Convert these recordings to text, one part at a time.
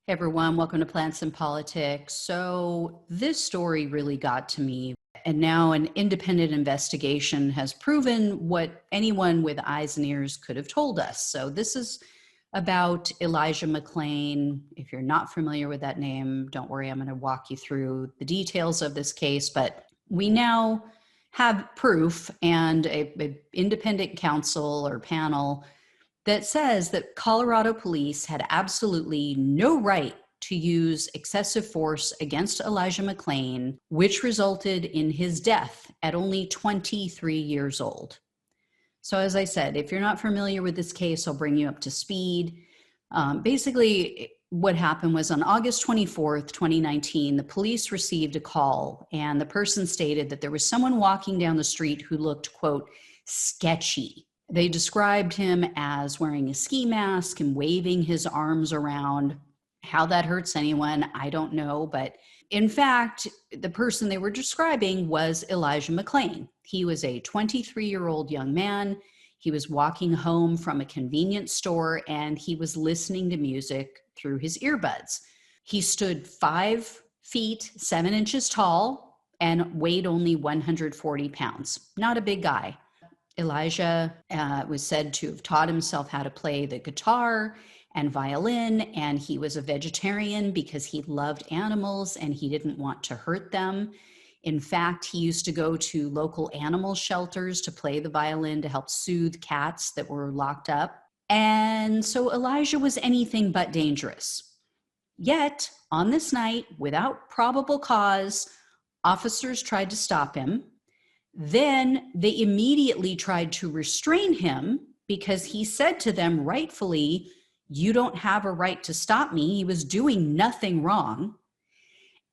Hey everyone, welcome to Plants and Politics. So this story really got to me, and now an independent investigation has proven what anyone with eyes and ears could have told us. So this is about Elijah McClain. If you're not familiar with that name, don't worry, I'm going to walk you through the details of this case, but we now have proof and an independent counsel or panel that says that Colorado police had absolutely no right to use excessive force against Elijah McClain, which resulted in his death at only 23 years old. So as I said, if you're not familiar with this case, I'll bring you up to speed. Basically, what happened was on August 24th, 2019, the police received a call, and the person stated that there was someone walking down the street who looked, quote, sketchy. They described him as wearing a ski mask and waving his arms around. How that hurts anyone, I don't know. But in fact, the person they were describing was Elijah McClain. He was a 23-year-old young man. He was walking home from a convenience store and he was listening to music through his earbuds. He stood 5 feet, 7 inches tall and weighed only 140 pounds. Not a big guy. Elijah was said to have taught himself how to play the guitar and violin, and he was a vegetarian because he loved animals and he didn't want to hurt them. In fact, he used to go to local animal shelters to play the violin to help soothe cats that were locked up. And so Elijah was anything but dangerous. Yet, on this night, without probable cause, officers tried to stop him. Then they immediately tried to restrain him because he said to them rightfully, "You don't have a right to stop me." He was doing nothing wrong.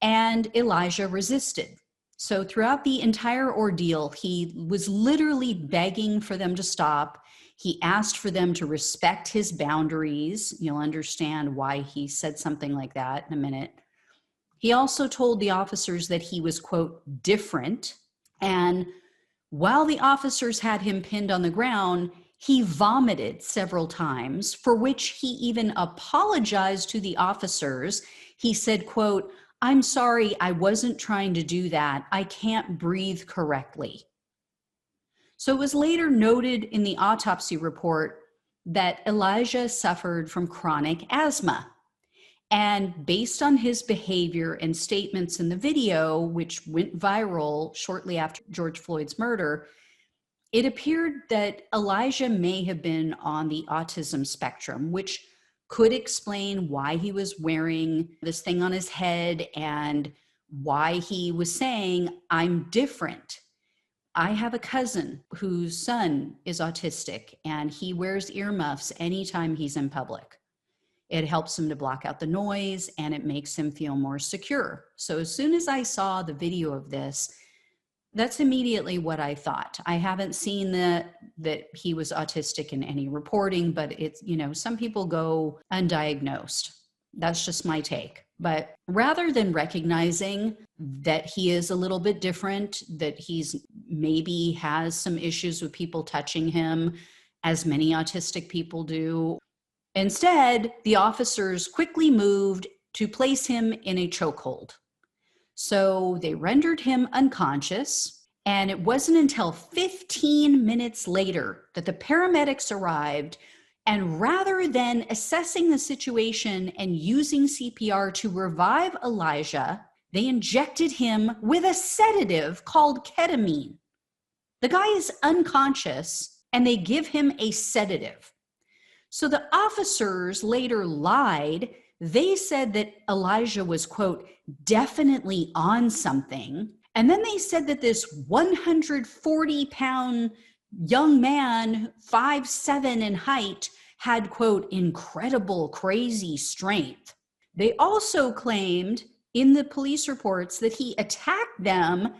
And Elijah resisted. So throughout the entire ordeal, he was literally begging for them to stop. He asked for them to respect his boundaries. You'll understand why he said something like that in a minute. He also told the officers that he was, quote, different. And while the officers had him pinned on the ground, he vomited several times, for which he even apologized to the officers. He said, quote, "I'm sorry, I wasn't trying to do that. I can't breathe correctly." So it was later noted in the autopsy report that Elijah suffered from chronic asthma. And based on his behavior and statements in the video, which went viral shortly after George Floyd's murder, it appeared that Elijah may have been on the autism spectrum, which could explain why he was wearing this thing on his head and why he was saying, "I'm different. I have a cousin whose son is autistic and he wears earmuffs anytime he's in public. It helps him to block out the noise and it makes him feel more secure." So as soon as I saw the video of this, that's immediately what I thought. I haven't seen that he was autistic in any reporting, but it's, some people go undiagnosed. That's just my take. But rather than recognizing that he is a little bit different, that he's maybe has some issues with people touching him, as many autistic people do, instead, the officers quickly moved to place him in a chokehold. So they rendered him unconscious, and it wasn't until 15 minutes later that the paramedics arrived, and rather than assessing the situation and using CPR to revive Elijah, they injected him with a sedative called ketamine. The guy is unconscious, and they give him a sedative. So the officers later lied. They said that Elijah was, quote, definitely on something. And then they said that this 140-pound young man, 5'7" in height, had, quote, incredible, crazy strength. They also claimed in the police reports that he attacked them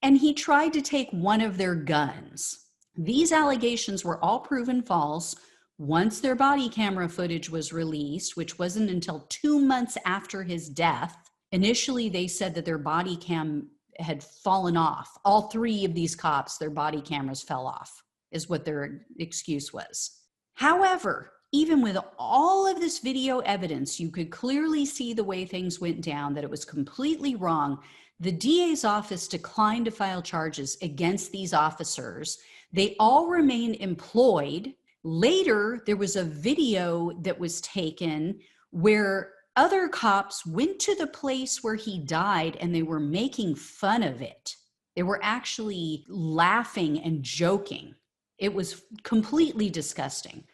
and he tried to take one of their guns. These allegations were all proven false once their body camera footage was released, which wasn't until 2 months after his death. Initially, they said that their body cam had fallen off. All 3 of these cops, their body cameras fell off, is what their excuse was. However, even with all of this video evidence, you could clearly see the way things went down, that it was completely wrong. The DA's office declined to file charges against these officers. They all remain employed. Later, there was a video that was taken where other cops went to the place where he died and they were making fun of it. They were actually laughing and joking. It was completely disgusting.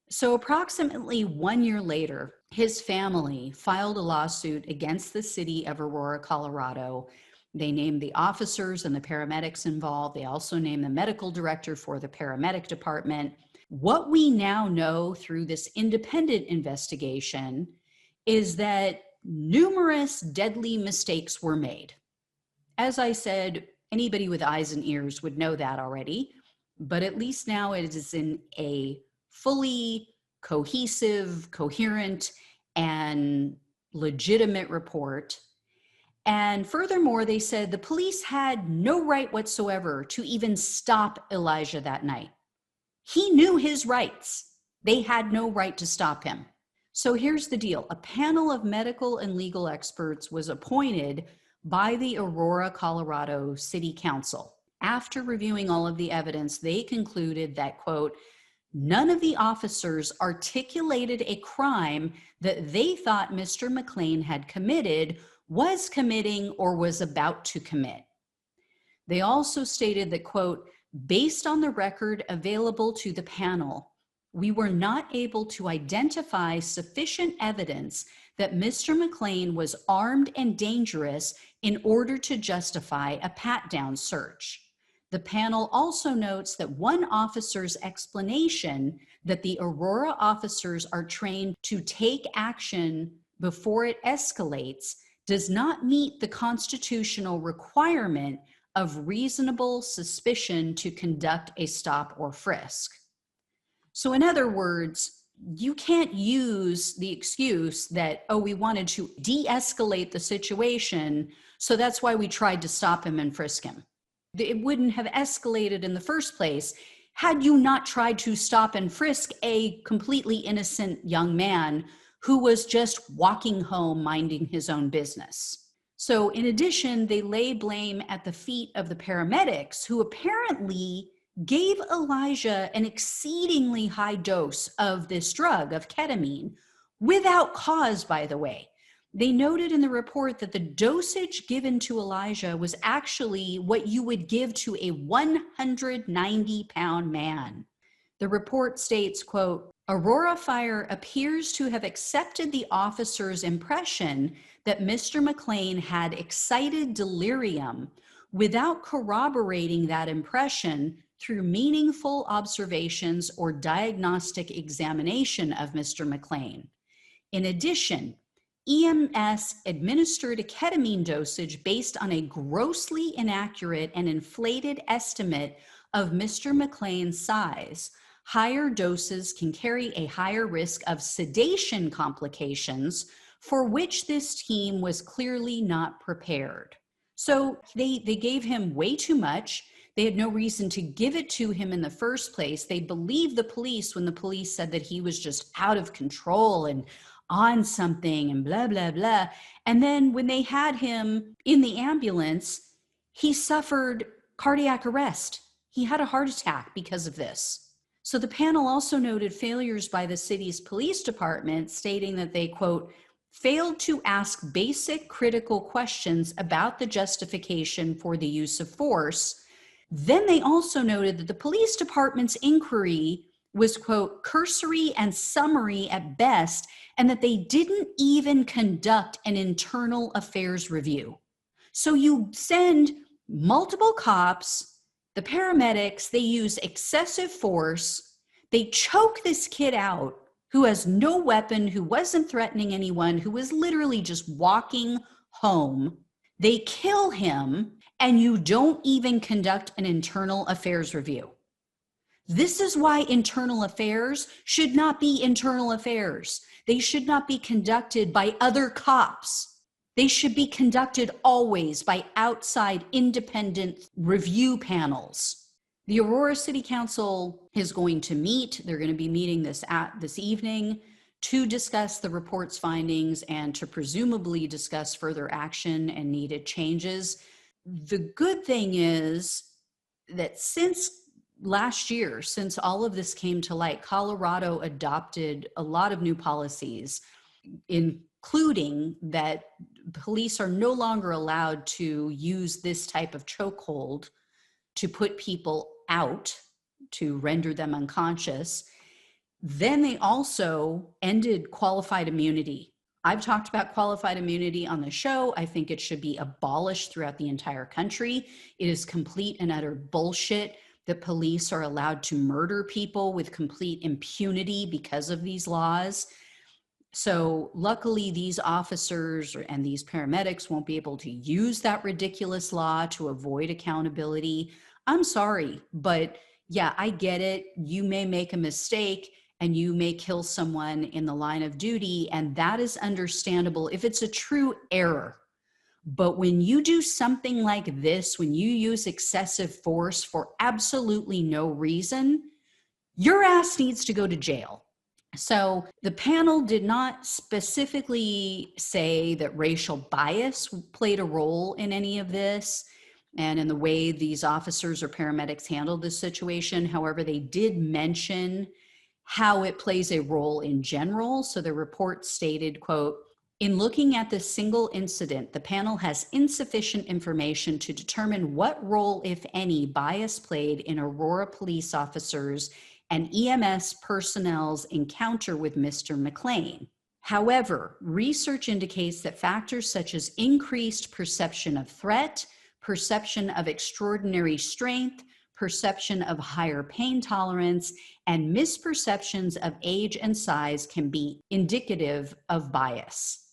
So approximately 1 year later, his family filed a lawsuit against the city of Aurora, Colorado. They named the officers and the paramedics involved. They also named the medical director for the paramedic department. What we now know through this independent investigation is that numerous deadly mistakes were made. As I said, anybody with eyes and ears would know that already, but at least now it is in a fully cohesive, coherent, and legitimate report. And furthermore, they said the police had no right whatsoever to even stop Elijah that night. He knew his rights. They had no right to stop him. So here's the deal. A panel of medical and legal experts was appointed by the Aurora, Colorado City Council. After reviewing all of the evidence, they concluded that, quote, none of the officers articulated a crime that they thought Mr. McClain had committed, was committing, or was about to commit. They also stated that, quote, based on the record available to the panel, we were not able to identify sufficient evidence that Mr. McClain was armed and dangerous in order to justify a pat-down search. The panel also notes that one officer's explanation that the Aurora officers are trained to take action before it escalates does not meet the constitutional requirement of reasonable suspicion to conduct a stop or frisk. So in other words, you can't use the excuse that, oh, we wanted to de-escalate the situation, so that's why we tried to stop him and frisk him. It wouldn't have escalated in the first place had you not tried to stop and frisk a completely innocent young man who was just walking home minding his own business. So in addition, they lay blame at the feet of the paramedics, who apparently gave Elijah an exceedingly high dose of this drug, of ketamine, without cause, by the way. They noted in the report that the dosage given to Elijah was actually what you would give to a 190-pound man. The report states, quote, Aurora Fire appears to have accepted the officer's impression that Mr. McClain had excited delirium without corroborating that impression through meaningful observations or diagnostic examination of Mr. McClain. In addition, EMS administered a ketamine dosage based on a grossly inaccurate and inflated estimate of Mr. McClain's size. Higher doses can carry a higher risk of sedation complications, for which this team was clearly not prepared. So they gave him way too much. They had no reason to give it to him in the first place. They believed the police when the police said that he was just out of control and on something and blah, blah, blah. And then when they had him in the ambulance, he suffered cardiac arrest. He had a heart attack because of this. So the panel also noted failures by the city's police department, stating that they, quote, failed to ask basic critical questions about the justification for the use of force. Then they also noted that the police department's inquiry was, quote, cursory and summary at best, and that they didn't even conduct an internal affairs review. So you send multiple cops, the paramedics, they use excessive force, they choke this kid out who has no weapon, who wasn't threatening anyone, who was literally just walking home. They kill him, and you don't even conduct an internal affairs review. This is why internal affairs should not be internal affairs. They should not be conducted by other cops. They should be conducted always by outside independent review panels. The Aurora City Council is going to meet. They're going to be meeting this evening to discuss the report's findings and to presumably discuss further action and needed changes. The good thing is that since last year, since all of this came to light, Colorado adopted a lot of new policies, including that police are no longer allowed to use this type of chokehold to put people out, to render them unconscious. Then they also ended qualified immunity. I've talked about qualified immunity on the show. I think it should be abolished throughout the entire country. It is complete and utter bullshit that police are allowed to murder people with complete impunity because of these laws. So luckily, these officers and these paramedics won't be able to use that ridiculous law to avoid accountability. I'm sorry, but yeah, I get it. You may make a mistake and you may kill someone in the line of duty, and that is understandable if it's a true error. But when you do something like this, when you use excessive force for absolutely no reason, your ass needs to go to jail. So the panel did not specifically say that racial bias played a role in any of this and in the way these officers or paramedics handled this situation. However, they did mention how it plays a role in general. So the report stated, quote, "In looking at this single incident, the panel has insufficient information to determine what role, if any, bias played in Aurora police officers and EMS personnel's encounter with Mr. McClain. However, research indicates that factors such as increased perception of threat, perception of extraordinary strength, perception of higher pain tolerance, and misperceptions of age and size can be indicative of bias."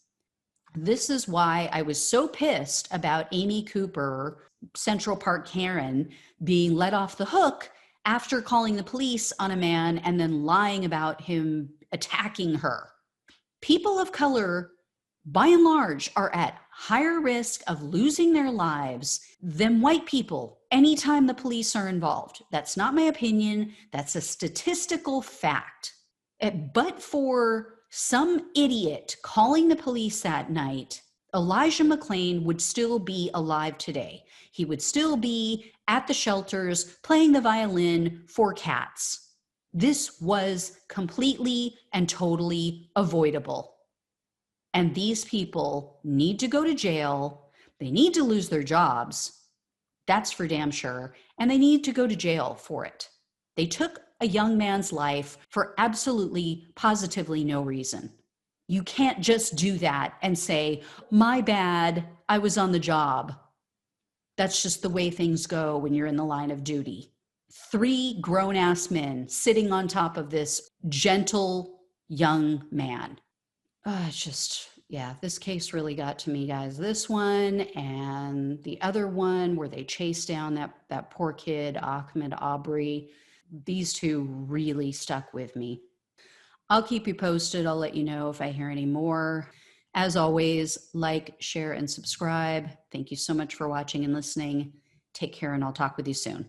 This is why I was so pissed about Amy Cooper, Central Park Karen, being let off the hook after calling the police on a man and then lying about him attacking her. People of color, by and large, are at higher risk of losing their lives than white people anytime the police are involved. That's not my opinion. That's a statistical fact. But for some idiot calling the police that night, Elijah McClain would still be alive today. He would still be at the shelters playing the violin for cats. This was completely and totally avoidable. And these people need to go to jail. They need to lose their jobs. That's for damn sure. And they need to go to jail for it. They took a young man's life for absolutely, positively no reason. You can't just do that and say, "My bad, I was on the job." That's just the way things go when you're in the line of duty. 3 grown-ass men sitting on top of this gentle young man. This case really got to me, guys. This one and the other one where they chased down that poor kid, Ahmed Aubrey. These two really stuck with me. I'll keep you posted. I'll let you know if I hear any more. As always, like, share, and subscribe. Thank you so much for watching and listening. Take care, and I'll talk with you soon.